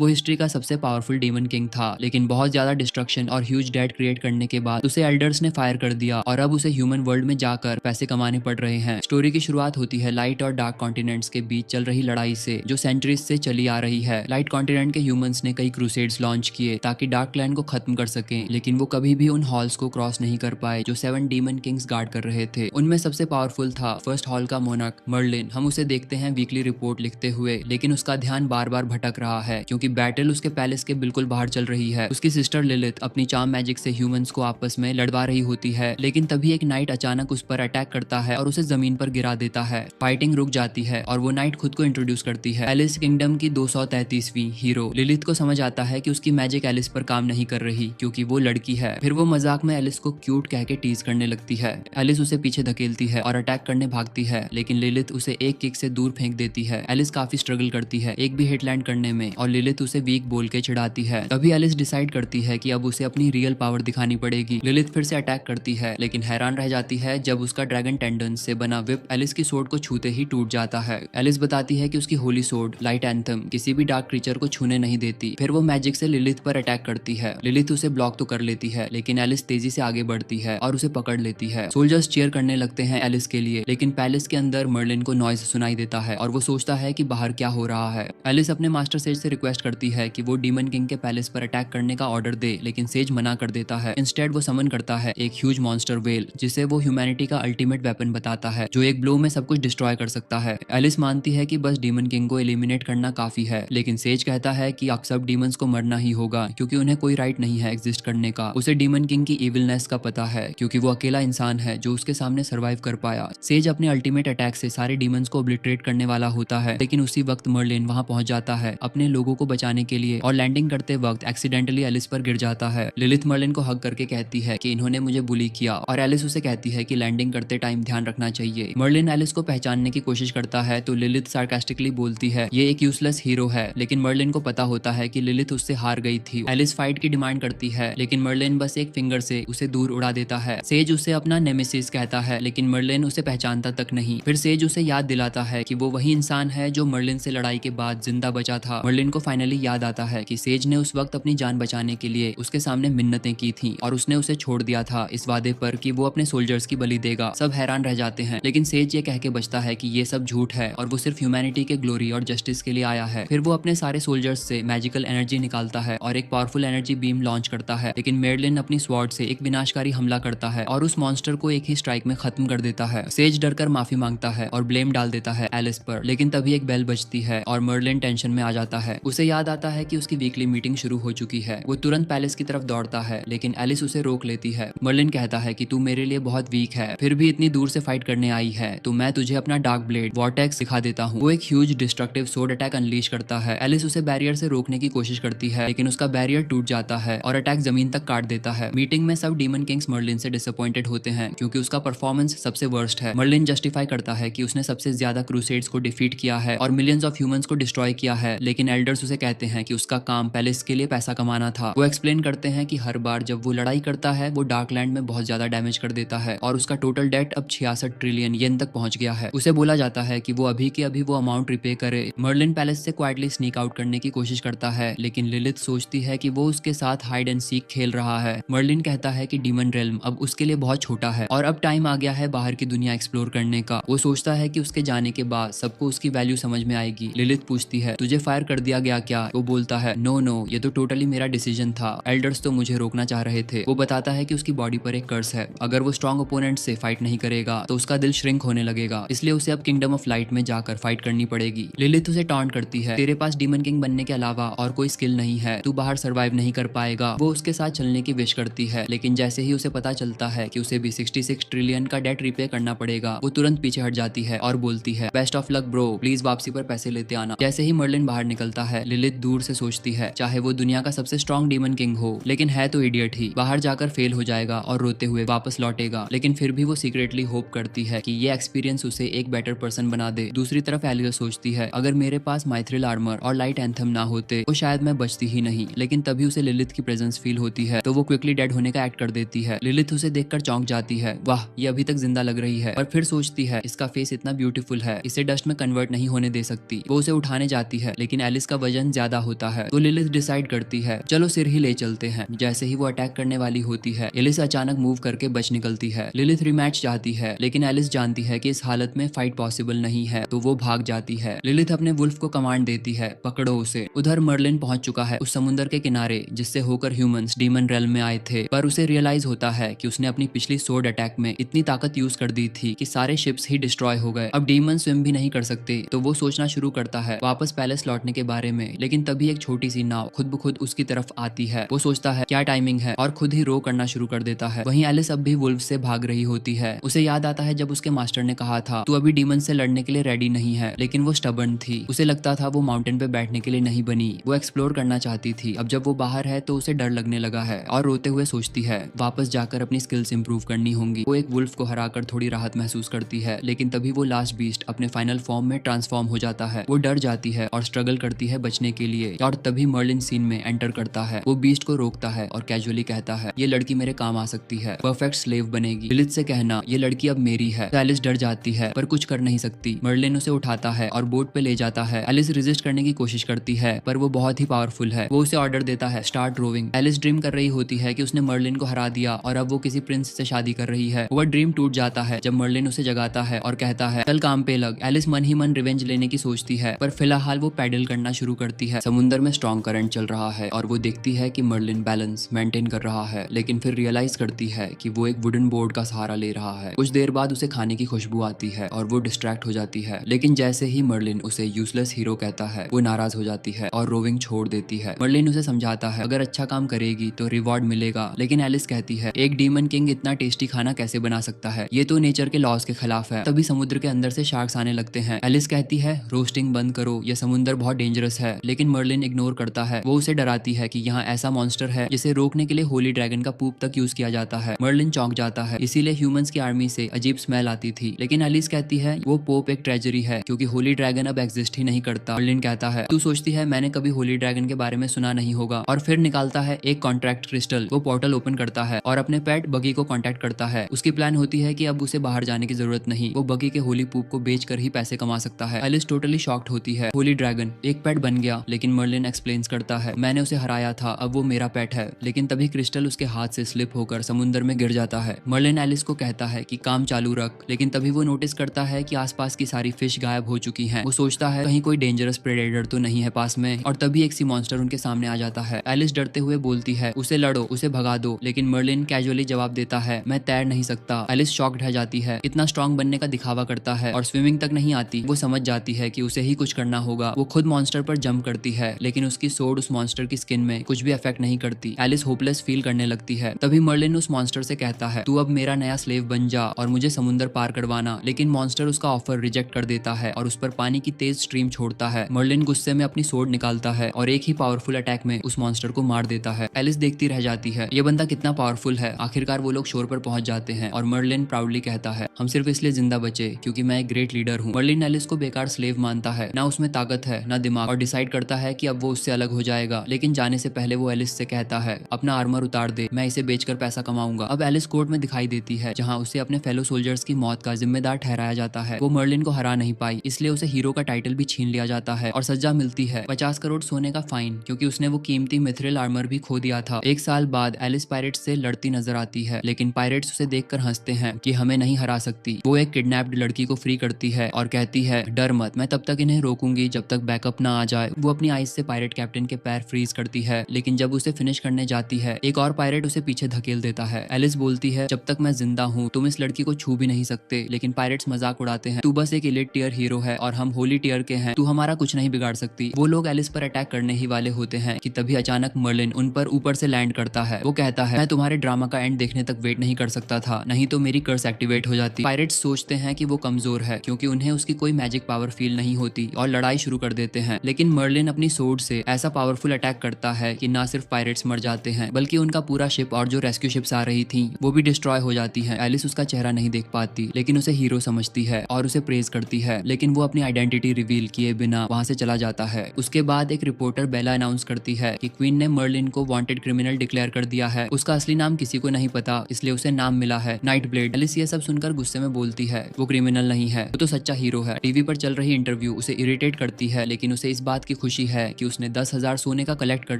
वो हिस्ट्री का सबसे पावरफुल डीमन किंग था, लेकिन बहुत ज्यादा डिस्ट्रक्शन और ह्यूज डेट क्रिएट करने के बाद उसे एल्डर्स ने फायर कर दिया और अब उसे ह्यूमन वर्ल्ड में जाकर पैसे कमाने पड़ रहे हैं। स्टोरी की शुरुआत होती है लाइट और डार्क कॉन्टिनेंट्स के बीच चल रही लड़ाई से, जो सेंचुरीज से चली आ रही है। लाइट कॉन्टिनेंट के ह्यूमंस ने कई क्रूसेड्स लॉन्च किए ताकि डार्क लैंड को खत्म कर सकें, लेकिन वो कभी भी उन हॉल्स को क्रॉस नहीं कर पाए जो 7 डीमन किंग्स गार्ड कर रहे थे। उनमें सबसे पावरफुल था फर्स्ट हॉल का मोनार्क मर्लिन। हम उसे देखते हैं वीकली रिपोर्ट लिखते हुए, लेकिन उसका ध्यान बार बार भटक रहा है क्योंकि बैटल उसके पैलेस के बिल्कुल बाहर चल रही है। उसकी सिस्टर लिलिथ अपनी चार्म मैजिक से ह्यूमंस को आपस में लड़वा रही होती है, लेकिन तभी एक नाइट अचानक उस पर अटैक करता है और उसे जमीन पर गिरा देता है। फाइटिंग रुक जाती है और वो नाइट खुद को इंट्रोड्यूस करती है, एलिस किंगडम की 233वीं हीरो। लिलिथ को समझ आता है कि उसकी मैजिक एलिस पर काम नहीं कर रही क्योंकि वो लड़की है। फिर वो मजाक में एलिस को क्यूट कह के टीज करने लगती है। एलिस उसे पीछे धकेलती है और अटैक करने भागती है, लेकिन लिलिथ उसे एक किक से दूर फेंक देती है। एलिस काफी स्ट्रगल करती है एक भी हिट लैंड करने में और लिलिथ उसे वीक बोल के चिढ़ाती है। तभी एलिस डिसाइड करती है कि अब उसे अपनी रियल पावर दिखानी पड़ेगी। लिलिथ फिर से अटैक करती है, लेकिन हैरान रह जाती है जब उसका ड्रैगन टेंडन से बना विप एलिस की सोर्ड को छूते ही टूट जाता है। एलिस बताती है कि उसकी होली सोर्ड लाइट एंथम किसी भी डार्क क्रीचर को छूने नहीं देती। फिर वो मैजिक से लिलिथ पर अटैक करती है। लिलिथ उसे ब्लॉक तो कर लेती है, लेकिन एलिस तेजी से आगे बढ़ती है और उसे पकड़ लेती है। सोल्जर्स चीयर करने लगते हैं एलिस के लिए, लेकिन पैलेस के अंदर मर्लिन को नॉइज सुनाई देता है और वो सोचता है कि बाहर क्या हो रहा है। एलिस अपने मास्टर सेज से रिक्वेस्ट करती है कि वो डीमन किंग के पैलेस पर अटैक करने का ऑर्डर दे, लेकिन सेज मना कर देता है। इंस्टेड वो समन करता है एक ह्यूज मॉन्स्टर वेल, जिसे वो ह्यूमैनिटी का अल्टीमेट वेपन बताता है, जो एक ब्लो में सब कुछ डिस्ट्रॉय कर सकता है। एलिस मानती है कि बस डीमन किंग को एलिमिनेट करना काफी है, लेकिन सेज कहता है कि अब सब डीमंस को मरना ही होगा क्योंकि उन्हें कोई राइट नहीं है एग्जिस्ट करने का। उसे डीमन किंग की इविलनेस का पता है क्योंकि वो अकेला इंसान है जो उसके सामने सर्वाइव कर पाया। सेज अपने अल्टीमेट अटैक से सारे डीमंस को ओब्लिटरेट करने वाला होता है, लेकिन उसी वक्त मर्लिन वहां पहुंच जाता है अपने लोगों को बचाने के लिए और लैंडिंग करते वक्त एक्सीडेंटली एलिस पर गिर जाता है। लिलिथ मर्लिन को हग करके कहती है कि इन्होंने मुझे बुली किया और एलिस उसे कहती है कि लैंडिंग करते टाइम ध्यान रखना चाहिए। मर्लिन एलिस को पहचानने की कोशिश करता है तो लिलिथ सार्कास्टिकली बोलती है ये एक यूजलेस हीरो है, लेकिन मर्लिन को पता होता है कि लिलिथ उससे हार गई थी। एलिस फाइट की डिमांड करती है, लेकिन मर्लिन बस एक फिंगर से उसे दूर उड़ा देता है। सेज उसे अपना नेमेसिस कहता है, लेकिन मर्लिन उसे पहचानता तक नहीं। फिर सेज उसे याद दिलाता है कि वो वही इंसान है जो मर्लिन से लड़ाई के बाद जिंदा बचा था। मर्लिन को फाइनली याद आता है कि सेज ने उस वक्त अपनी जान बचाने के लिए उसके सामने मिन्नतें की थी और उसने उसे छोड़ दिया था इस वादे पर कि वो अपने सोल्जर्स की बलि देगा। सब हैरान रह जाते हैं, लेकिन सेज ये कह के बचता है कि ये सब झूठ है और वो सिर्फ ह्यूमैनिटी के ग्लोरी और जस्टिस के लिए आया है। फिर वो अपने सारे सोल्जर्स से मैजिकल एनर्जी निकालता है और एक पावरफुल एनर्जी बीम लॉन्च करता है, लेकिन मर्लिन अपनी स्वॉर्ड से एक विनाशकारी हमला करता है और उस मॉन्स्टर को एक ही स्ट्राइक में खत्म कर देता है। सेज डरकर माफी मांगता है और ब्लेम डाल देता है एलिस पर, लेकिन तभी एक बेल बजती है और मर्लिन टेंशन में आ जाता है। उसे याद आता है कि उसकी वीकली मीटिंग शुरू हो चुकी है। वो तुरंत पैलेस की तरफ दौड़ता है, लेकिन एलिस उसे रोक लेती है। मर्लिन कहता है कि तू मेरे लिए बहुत वीक है, फिर भी इतनी दूर से फाइट करने आई है तो मैं तुझे अपना डार्क ब्लेड वॉर्टेक्स दिखा देता हूँ। वो एक huge destructive sword attack unleash करता है। एलिस उसे बैरियर से रोकने की कोशिश करती है, लेकिन उसका बैरियर टूट जाता है और अटैक जमीन तक काट देता है। मीटिंग में सब डीमन किंग्स मर्लिन से डिसअपॉइंटेड होते हैं क्योंकि उसका परफॉर्मेंस सबसे वर्स्ट है। मर्लिन जस्टिफाई करता है कि उसने सबसे ज्यादा क्रूसेड्स को डिफीट किया है और मिलियंस ऑफ ह्यूमंस को डिस्ट्रॉय किया है, लेकिन एल्डर्स उसे कहते हैं कि उसका काम पैलेस के लिए पैसा कमाना था। वो एक्सप्लेन करते हैं कि हर बार जब वो लड़ाई करता है वो डार्कलैंड में बहुत ज्यादा डैमेज कर देता है और उसका टोटल डेट अब 66 ट्रिलियन येन तक पहुंच गया है। उसे बोला जाता है कि वो अभी के अभी वो अमाउंट रिपे करे। मर्लिन पैलेस से क्वाइटली स्नीक आउट करने की कोशिश करता है, लेकिन लिलिथ सोचती है कि वो उसके साथ हाइड एंड सीक खेल रहा है। मर्लिन कहता है कि डीमन रेल्म अब उसके लिए बहुत छोटा है और अब टाइम आ गया है बाहर की दुनिया एक्सप्लोर करने का। वो सोचता है कि उसके जाने के बाद सबको उसकी वैल्यू समझ में आएगी। लिलिथ पूछती है तुझे फायर कर दिया गया क्या? वो बोलता है नो नो, ये तो टोटली मेरा डिसीजन था, एल्डर्स तो मुझे रोकना चाह रहे थे। वो बताता है कि उसकी बॉडी पर एक कर्स है, अगर वो स्ट्रॉन्ग ओपोनेंट से फाइट नहीं करेगा तो उसका दिल श्रिंक होने लगेगा, इसलिए उसे अब किंगडम ऑफ लाइट में जाकर फाइट करनी पड़ेगी। लिलिथ उसे टॉन्ट करती है तेरे पास डीमन किंग बनने के अलावा और कोई स्किल नहीं है, तू बाहर सर्वाइव नहीं कर पाएगा। वो उसके साथ चलने की विश करती है, लेकिन जैसे ही उसे पता चलता है कि उसे भी 66 ट्रिलियन का डेट रिपे करना पड़ेगा, वो तुरंत पीछे हट जाती है और बोलती है best of luck bro, please वापसी पर पैसे लेते आना। जैसे ही मर्लिन बाहर निकलता है लिलिथ दूर से सोचती है चाहे वो दुनिया का सबसे स्ट्रॉन्ग डीमन किंग हो, लेकिन है तो इडियट ही, बाहर जाकर फेल हो जाएगा और रोते हुए वापस लौटेगा। लेकिन फिर भी वो सीक्रेटली होप करती है कि ये एक्सपीरियंस उसे एक बेटर पर्सन बना दे। दूसरी तरफ एलिया सोचती है अगर मेरे पास माइथ्रिल आर्मर और लाइट एंथम ना होते तो शायद मैं बचती ही नहीं, लेकिन तभी उसे लिलिथ की प्रेजेंस फील होती है तो वो क्विकली डेड होने का एक्ट कर देती है। लिलिथ उसे देखकर चौंक जाती है, वाह ये अभी तक जिंदा लग रही है, और फिर सोचती है इसका फेस इतना ब्यूटीफुल है, इसे डस्ट में कन्वर्ट नहीं होने दे सकती। वो उसे उठाने जाती है, लेकिन एलिस का वजन रेडिएशन ज्यादा होता है। तो लिलिथ डिसाइड करती है चलो सिर ही ले चलते हैं। जैसे ही वो अटैक करने वाली होती है, एलिस अचानक मूव करके बच निकलती है। लिलिथ रिमैच चाहती है, लेकिन एलिस जानती है कि इस हालत में फाइट पॉसिबल नहीं है, तो वो भाग जाती है। लिलिथ अपने वुल्फ को कमांड देती है, पकड़ो उसे। उधर मर्लिन पहुंच चुका है उस समुंदर के किनारे जिससे होकर ह्यूमंस डीमन रेल्म में आए थे, पर उसे रियलाइज होता है कि उसने अपनी पिछली सोर्ड अटैक में इतनी ताकत यूज कर दी थी कि सारे शिप्स ही डिस्ट्रॉय हो गए। अब डीमन स्विम भी नहीं कर सकते, तो वो सोचना शुरू करता है वापस पैलेस लौटने के बारे में। लेकिन तभी एक छोटी सी नाव खुद ब खुद उसकी तरफ आती है। वो सोचता है क्या टाइमिंग है और खुद ही रो करना शुरू कर देता है। वहीं एलिस अब भी वुल्फ से भाग रही होती है। उसे याद आता है जब उसके मास्टर ने कहा था तू अभी डीमन से लड़ने के लिए रेडी नहीं है, लेकिन वो स्टबर्न थी। उसे लगता था वो माउंटेन पे बैठने के लिए नहीं बनी, वो एक्सप्लोर करना चाहती थी। अब जब वो बाहर है तो उसे डर लगने लगा है और रोते हुए सोचती है वापस जाकर अपनी स्किल्स इंप्रूव करनी होंगी। वो एक वुल्फ को हराकर थोड़ी राहत महसूस करती है, लेकिन तभी वो लास्ट बीस्ट अपने फाइनल फॉर्म में ट्रांसफॉर्म हो जाता है। वो डर जाती है और स्ट्रगल करती है बचने के लिए, और तभी मर्लिन सीन में एंटर करता है। वो बीस्ट को रोकता है और कैजुअली कहता है ये लड़की मेरे काम आ सकती है, परफेक्ट स्लेव बनेगी। लिलिथ से कहना ये लड़की अब मेरी है। तो एलिस डर जाती है पर कुछ कर नहीं सकती। मर्लिन उसे उठाता है और बोट पे ले जाता है। एलिस रेजिस्ट करने की कोशिश करती है पर वो बहुत ही पावरफुल है। वो उसे ऑर्डर देता है स्टार्ट रोविंग। एलिस ड्रीम कर रही होती है कि उसने मर्लिन को हरा दिया और अब वो किसी प्रिंस से शादी कर रही है। वह ड्रीम टूट जाता है जब मर्लिन उसे जगाता है और कहता है कल काम पे लग। एलिस मन ही मन रिवेंज लेने की सोचती है, पर फिलहाल वो पैडल करना शुरू करती है। समुंदर में स्ट्रॉन्ग करंट चल रहा है और वो देखती है कि मर्लिन बैलेंस मेंटेन कर रहा है, लेकिन फिर रियलाइज करती है कि वो एक वुडन बोर्ड का सहारा ले रहा है। कुछ देर बाद उसे खाने की खुशबू आती है और वो डिस्ट्रैक्ट हो जाती है, लेकिन जैसे ही मर्लिन उसे यूजलेस हीरो कहता है वो नाराज हो जाती है और रोविंग छोड़ देती है। मर्लिन उसे समझाता है अगर अच्छा काम करेगी तो रिवॉर्ड मिलेगा, लेकिन एलिस कहती है एक डीमन किंग इतना टेस्टी खाना कैसे बना सकता है, ये तो नेचर के लॉज के खिलाफ है। तभी समुद्र के अंदर से शार्क्स आने लगते हैं। एलिस कहती है रोस्टिंग बंद करो, यह समुद्र बहुत डेंजरस है, लेकिन मर्लिन इग्नोर करता है। वो उसे डराती है कि यहाँ ऐसा मॉन्स्टर है जिसे रोकने के लिए होली ड्रैगन का पूप तक यूज किया जाता है। मर्लिन चौंक जाता है, इसीलिए ह्यूमंस की आर्मी से अजीब स्मेल आती थी। लेकिन एलिस कहती है वो पोप एक ट्रेजरी है क्योंकि होली ड्रैगन अब एग्जिस्ट ही नहीं करता। मर्लिन कहता है तू सोचती है मैंने कभी होली ड्रैगन के बारे में सुना नहीं होगा, और फिर निकालता है एक कॉन्ट्रैक्ट क्रिस्टल। वो पोर्टल ओपन करता है और अपने पेट बगी को कांटेक्ट करता है। उसकी प्लान होती है कि अब उसे बाहर जाने की जरूरत नहीं, वो बगी के होली पूप को बेचकर ही पैसे कमा सकता है। एलिस टोटली शॉक्ड होती है। होली ड्रैगन एक पेट बन गया, लेकिन मर्लिन एक्सप्लेन्स करता है मैंने उसे हराया था, अब वो मेरा पेट है। लेकिन तभी क्रिस्टल उसके हाथ से स्लिप होकर समुद्र में गिर जाता है। मर्लिन एलिस को कहता है कि काम चालू रख, लेकिन तभी वो नोटिस करता है कि आसपास की सारी फिश गायब हो चुकी हैं। वो सोचता है कहीं कोई डेंजरस प्रेडेटर तो नहीं है पास में, और तभी एक सी मॉन्स्टर उनके सामने आ जाता है। एलिस डरते हुए बोलती है उसे लड़ो, उसे भगा दो, लेकिन मर्लिन कैजुअली जवाब देता है मैं तैर नहीं सकता। एलिस शॉक्ड रह जाती है, इतना स्ट्रॉन्ग बनने का दिखावा करता है और स्विमिंग तक नहीं आती। वो समझ जाती है कि उसे ही कुछ करना होगा। वो खुद मॉन्स्टर पर जंप करती है, लेकिन उसकी सोड उस मॉन्स्टर की स्किन में कुछ भी इफेक्ट नहीं करती। एलिस होपलेस फील करने लगती है। तभी मर्लिन उस मॉन्स्टर से कहता है तू अब मेरा नया स्लेव बन जा और मुझे समुंदर पार करवाना, लेकिन मॉन्स्टर उसका ऑफर रिजेक्ट कर देता है और उस पर पानी की तेज स्ट्रीम छोड़ता है। मर्लिन गुस्से में अपनी सोड निकालता है और एक ही पावरफुल अटैक में उस मॉन्स्टर को मार देता है। एलिस देखती रह जाती है ये बंदा कितना पावरफुल है। आखिरकार वो लोग शोर पर पहुंच जाते हैं और मर्लिन प्राउडली कहता है हम सिर्फ इसलिए जिंदा बचे क्योंकि मैं एक ग्रेट लीडर हूँ। मर्लिन एलिस को बेकार स्लेव मानता है, ना उसमें ताकत है ना दिमाग, और डिसाइड करता है कि अब वो उससे अलग हो जाएगा। लेकिन जाने से पहले वो एलिस से कहता है अपना आर्मर उतार दे, मैं इसे बेचकर पैसा कमाऊंगा। अब एलिस कोर्ट में दिखाई देती है जहाँ उसे अपने फेलो सोल्जर्स की मौत का जिम्मेदार ठहराया जाता है। वो मर्लिन को हरा नहीं पाई, इसलिए उसे हीरो का टाइटल भी छीन लिया जाता है और सजा मिलती है 50 करोड़ सोने का फाइन, क्योंकि उसने वो कीमती मिथ्रिल आर्मर भी खो दिया था। एक साल बाद एलिस पायरेट्स से लड़ती नजर आती है, लेकिन पायरेट्स उसे देखकर हंसते हैं कि हमें नहीं हरा सकती। वो एक किडनैप्ड लड़की को फ्री करती है और कहती है डर मत, मैं तब तक इन्हें रोकूंगी जब तक बैकअप ना आ जाए। वो अपनी आइस से पायरेट कैप्टन के पैर फ्रीज करती है, लेकिन जब उसे फिनिश करने जाती है एक और पायरेट उसे पीछे धकेल देता है। एलिस बोलती है जब तक मैं जिंदा हूँ तुम इस लड़की को छू भी नहीं सकते, लेकिन पायरेट्स मजाक उड़ाते हैं तू बस एक इलीट टियर हीरो है और हम होली टियर के हैं, तू हमारा कुछ नहीं बिगाड़ सकती। वो लोग एलिस पर अटैक करने ही वाले होते हैं कि तभी अचानक मर्लिन उन पर ऊपर से लैंड करता है। वो कहता है मैं तुम्हारे ड्रामा का एंड देखने तक वेट नहीं कर सकता था, नहीं तो मेरी कर्स एक्टिवेट हो जाती। पायरेट्स सोचते हैं कि वो कमजोर है क्योंकि उन्हें उसकी कोई मैजिक पावर फील नहीं होती और लड़ाई शुरू कर देते हैं, लेकिन मर्लिन अपनी सोर्ड से ऐसा पावरफुल अटैक करता है कि ना सिर्फ पायरेट्स मर जाते हैं बल्कि उनका पूरा शिप और जो रेस्क्यू शिप्स आ रही थी वो भी डिस्ट्रॉय हो जाती है। एलिस उसका चेहरा नहीं देख पाती, लेकिन उसे हीरो समझती है और उसे प्रेज करती है, लेकिन वो अपनी आइडेंटिटी रिवील किए बिना वहां से चला जाता है। उसके बाद एक रिपोर्टर बेला अनाउंस करती है कि क्वीन ने मर्लिन को वांटेड क्रिमिनल डिक्लेयर कर दिया है। उसका असली नाम किसी को नहीं पता, इसलिए उसे नाम मिला है नाइटब्लेड। एलिस ये सब सुनकर गुस्से में बोलती है वो क्रिमिनल नहीं है, वो तो सच्चा हीरो है। टीवी पर चल रही इंटरव्यू उसे इरिटेट करती है, लेकिन उसे इस बात की खुशी है कि उसने 10,000 सोने का कलेक्ट कर